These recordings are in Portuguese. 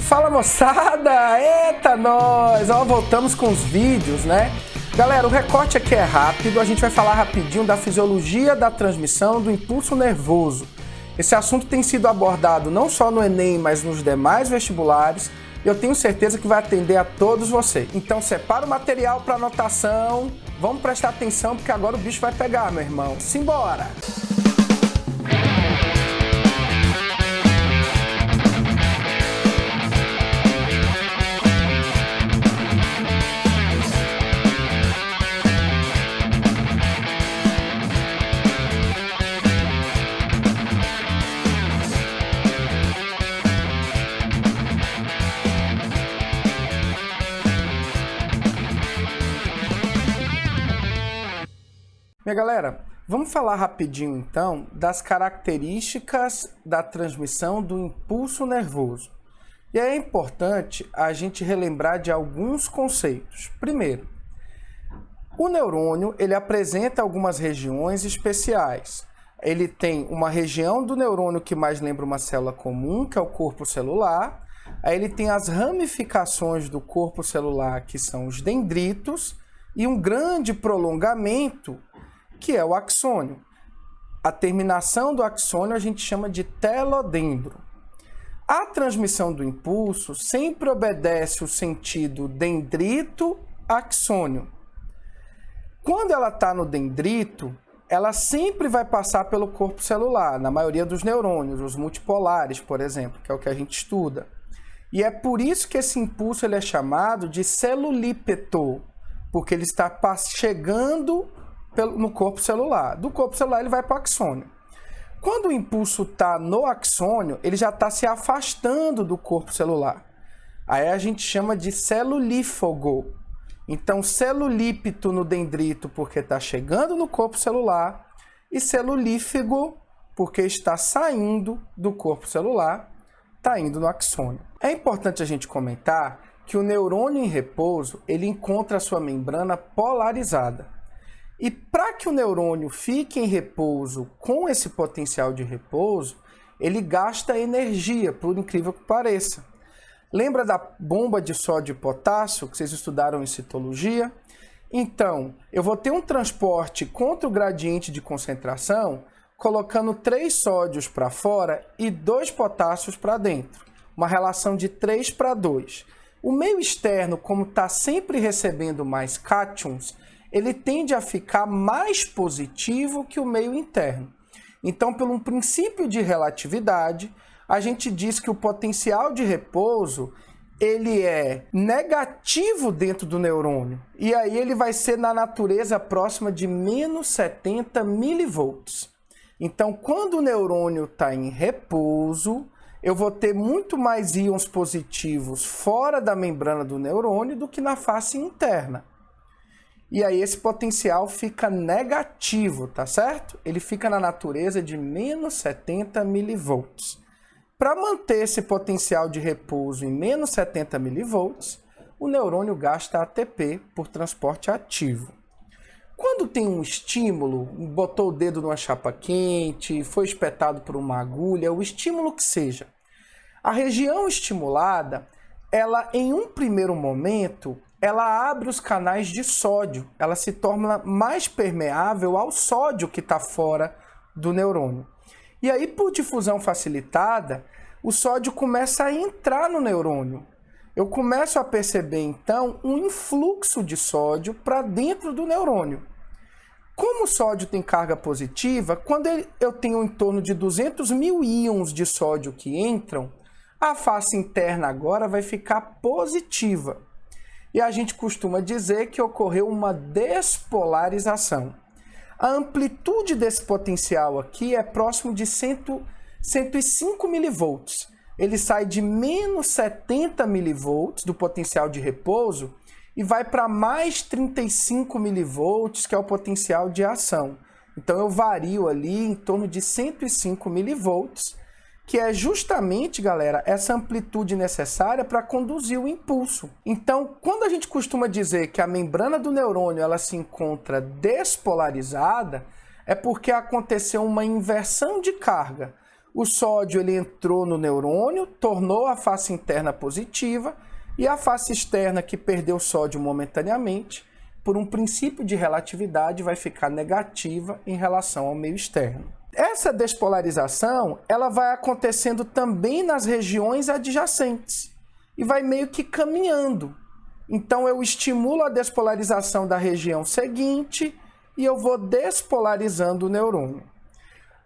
Fala moçada, eita nós, ó, voltamos com os vídeos, né? Galera, o recorte aqui é rápido, a gente vai falar rapidinho da fisiologia da transmissão do impulso nervoso. Esse assunto tem sido abordado não só no Enem, mas nos demais vestibulares, e eu tenho certeza que vai atender a todos vocês. Então separa o material para anotação, vamos prestar atenção porque agora o bicho vai pegar, meu irmão. Simbora! Minha galera, vamos falar rapidinho então das características da transmissão do impulso nervoso. E é importante a gente relembrar de alguns conceitos. Primeiro, o neurônio ele apresenta algumas regiões especiais. Ele tem uma região do neurônio que mais lembra uma célula comum, que é o corpo celular. Aí ele tem as ramificações do corpo celular, que são os dendritos, e um grande prolongamento, que é o axônio. A terminação do axônio a gente chama de telodendro. A transmissão do impulso sempre obedece o sentido dendrito-axônio. Quando ela está no dendrito, ela sempre vai passar pelo corpo celular, na maioria dos neurônios, os multipolares, por exemplo, que é o que a gente estuda. E é por isso que esse impulso ele é chamado de celulípeto, porque ele está chegando no corpo celular. Do corpo celular ele vai para o axônio. Quando o impulso está no axônio, ele já está se afastando do corpo celular. Aí a gente chama de celulífago. Então, celulípito no dendrito porque está chegando no corpo celular e celulífago porque está saindo do corpo celular, está indo no axônio. É importante a gente comentar que o neurônio em repouso ele encontra a sua membrana polarizada. E para que o neurônio fique em repouso com esse potencial de repouso, ele gasta energia, por incrível que pareça. Lembra da bomba de sódio e potássio que vocês estudaram em citologia? Então, eu vou ter um transporte contra o gradiente de concentração, colocando 3 sódios para fora e 2 potássios para dentro. Uma relação de 3:2. O meio externo, como está sempre recebendo mais cátions, ele tende a ficar mais positivo que o meio interno. Então, pelo um princípio de relatividade, a gente diz que o potencial de repouso ele é negativo dentro do neurônio. E aí ele vai ser na natureza próxima de menos 70 milivolts. Então, quando o neurônio está em repouso, eu vou ter muito mais íons positivos fora da membrana do neurônio do que na face interna. E aí esse potencial fica negativo, tá certo? Ele fica na natureza de menos 70 milivolts. Para manter esse potencial de repouso em menos 70 milivolts, o neurônio gasta ATP por transporte ativo. Quando tem um estímulo, botou o dedo numa chapa quente, foi espetado por uma agulha, o estímulo que seja, a região estimulada, ela em um primeiro momento, ela abre os canais de sódio, ela se torna mais permeável ao sódio que está fora do neurônio. E aí, por difusão facilitada, o sódio começa a entrar no neurônio. Eu começo a perceber, então, um influxo de sódio para dentro do neurônio. Como o sódio tem carga positiva, quando eu tenho em torno de 200 mil íons de sódio que entram, a face interna agora vai ficar positiva. E a gente costuma dizer que ocorreu uma despolarização. A amplitude desse potencial aqui é próximo de 105 milivolts. Ele sai de menos 70 milivolts do potencial de repouso e vai para mais 35 milivolts, que é o potencial de ação. Então eu vario ali em torno de 105 milivolts, que é justamente, galera, essa amplitude necessária para conduzir o impulso. Então, quando a gente costuma dizer que a membrana do neurônio ela se encontra despolarizada, é porque aconteceu uma inversão de carga. O sódio ele entrou no neurônio, tornou a face interna positiva e a face externa que perdeu sódio momentaneamente, por um princípio de relatividade, vai ficar negativa em relação ao meio externo. Essa despolarização ela vai acontecendo também nas regiões adjacentes e vai meio que caminhando. Então eu estimulo a despolarização da região seguinte e eu vou despolarizando o neurônio.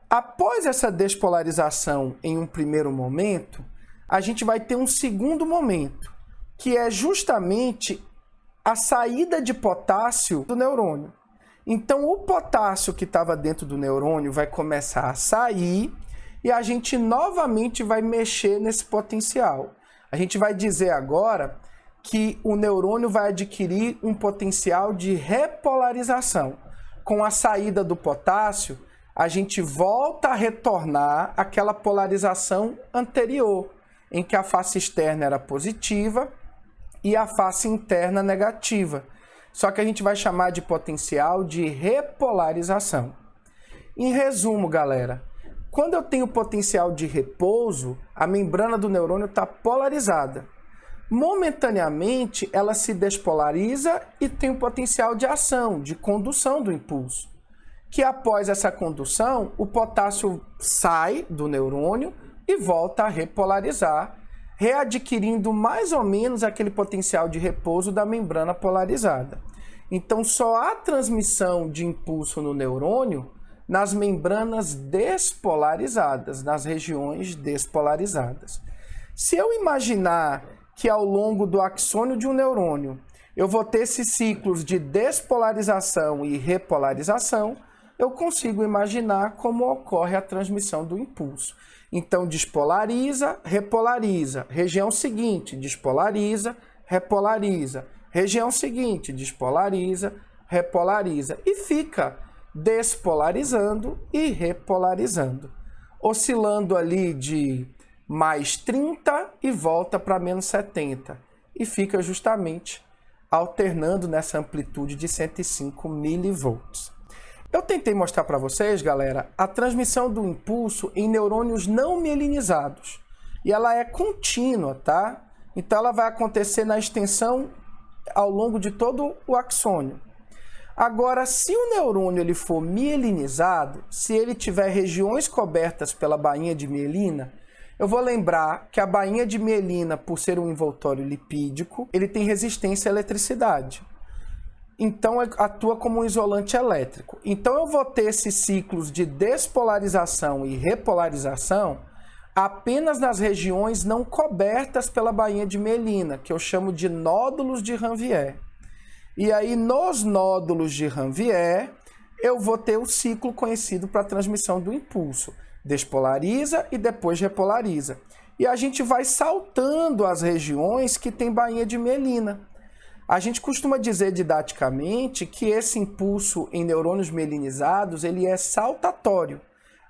Após essa despolarização em um primeiro momento, a gente vai ter um segundo momento, que é justamente a saída de potássio do neurônio. Então, o potássio que estava dentro do neurônio vai começar a sair e a gente novamente vai mexer nesse potencial. A gente vai dizer agora que o neurônio vai adquirir um potencial de repolarização. Com a saída do potássio, a gente volta a retornar àquela polarização anterior, em que a face externa era positiva e a face interna negativa. Só que a gente vai chamar de potencial de repolarização. Em resumo, galera, quando eu tenho potencial de repouso, a membrana do neurônio está polarizada. Momentaneamente, ela se despolariza e tem um potencial de ação, de condução do impulso. Que após essa condução, o potássio sai do neurônio e volta a repolarizar, readquirindo mais ou menos aquele potencial de repouso da membrana polarizada. Então, só há transmissão de impulso no neurônio nas membranas despolarizadas, nas regiões despolarizadas. Se eu imaginar que ao longo do axônio de um neurônio eu vou ter esses ciclos de despolarização e repolarização, eu consigo imaginar como ocorre a transmissão do impulso. Então, despolariza, repolariza. Região seguinte, despolariza, repolariza. Região seguinte, despolariza, repolariza. E fica despolarizando e repolarizando. Oscilando ali de mais 30 e volta para menos 70. E fica justamente alternando nessa amplitude de 105 milivolts. Eu tentei mostrar para vocês, galera, a transmissão do impulso em neurônios não mielinizados. E ela é contínua, tá? Então ela vai acontecer na extensão ao longo de todo o axônio. Agora, se o neurônio ele for mielinizado, se ele tiver regiões cobertas pela bainha de mielina, eu vou lembrar que a bainha de mielina, por ser um envoltório lipídico, ele tem resistência à eletricidade. Então, atua como um isolante elétrico. Então, eu vou ter esses ciclos de despolarização e repolarização apenas nas regiões não cobertas pela bainha de mielina, que eu chamo de nódulos de Ranvier. E aí, nos nódulos de Ranvier, eu vou ter o ciclo conhecido para a transmissão do impulso. Despolariza e depois repolariza. E a gente vai saltando as regiões que tem bainha de mielina. A gente costuma dizer didaticamente que esse impulso em neurônios mielinizados ele é saltatório.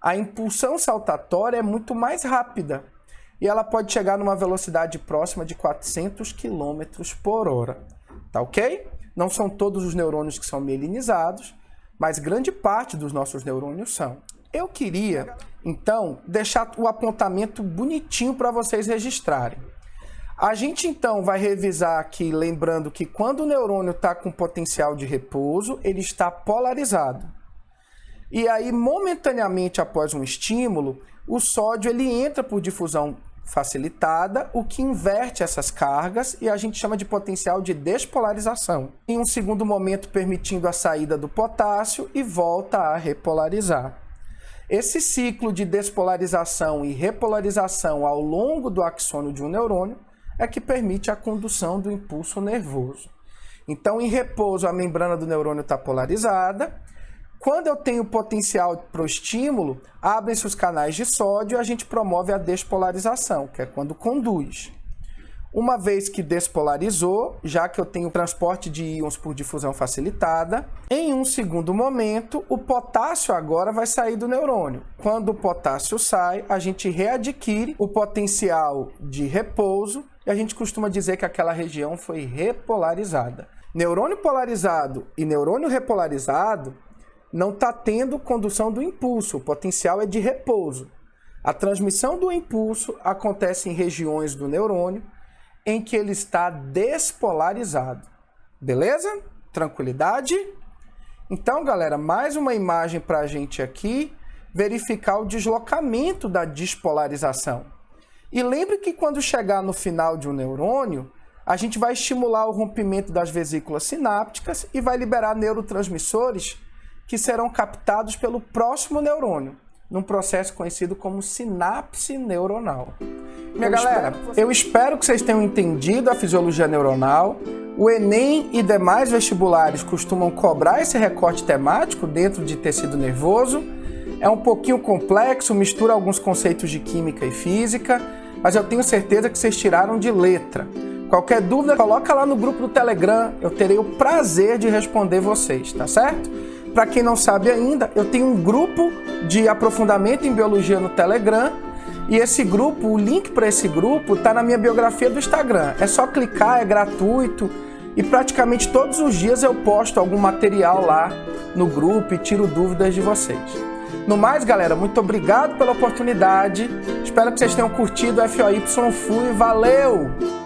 A impulsão saltatória é muito mais rápida e ela pode chegar numa velocidade próxima de 400 km por hora. Tá ok? Não são todos os neurônios que são mielinizados, mas grande parte dos nossos neurônios são. Eu queria, então, deixar o apontamento bonitinho para vocês registrarem. A gente, então, vai revisar aqui, lembrando que quando o neurônio está com potencial de repouso, ele está polarizado. E aí, momentaneamente, após um estímulo, o sódio ele entra por difusão facilitada, o que inverte essas cargas e a gente chama de potencial de despolarização. Em um segundo momento, permitindo a saída do potássio e volta a repolarizar. Esse ciclo de despolarização e repolarização ao longo do axônio de um neurônio é que permite a condução do impulso nervoso. Então, em repouso, a membrana do neurônio está polarizada. Quando eu tenho potencial para o estímulo, abrem-se os canais de sódio e a gente promove a despolarização, que é quando conduz. Uma vez que despolarizou, já que eu tenho transporte de íons por difusão facilitada, em um segundo momento, o potássio agora vai sair do neurônio. Quando o potássio sai, a gente readquire o potencial de repouso e a gente costuma dizer que aquela região foi repolarizada. Neurônio polarizado e neurônio repolarizado não está tendo condução do impulso, o potencial é de repouso. A transmissão do impulso acontece em regiões do neurônio em que ele está despolarizado. Beleza? Tranquilidade? Então, galera, mais uma imagem para a gente aqui verificar o deslocamento da despolarização. E lembre que quando chegar no final de um neurônio, a gente vai estimular o rompimento das vesículas sinápticas e vai liberar neurotransmissores que serão captados pelo próximo neurônio, num processo conhecido como sinapse neuronal. Minha galera, eu espero que vocês tenham entendido a fisiologia neuronal. O Enem e demais vestibulares costumam cobrar esse recorte temático dentro de tecido nervoso. É um pouquinho complexo, mistura alguns conceitos de química e física, mas eu tenho certeza que vocês tiraram de letra. Qualquer dúvida, coloca lá no grupo do Telegram, eu terei o prazer de responder vocês, tá certo? Para quem não sabe ainda, eu tenho um grupo de aprofundamento em biologia no Telegram, e esse grupo, o link para esse grupo está na minha biografia do Instagram. É só clicar, é gratuito, e praticamente todos os dias eu posto algum material lá no grupo e tiro dúvidas de vocês. No mais, galera, muito obrigado pela oportunidade. Espero que vocês tenham curtido o FOY Fui. Valeu!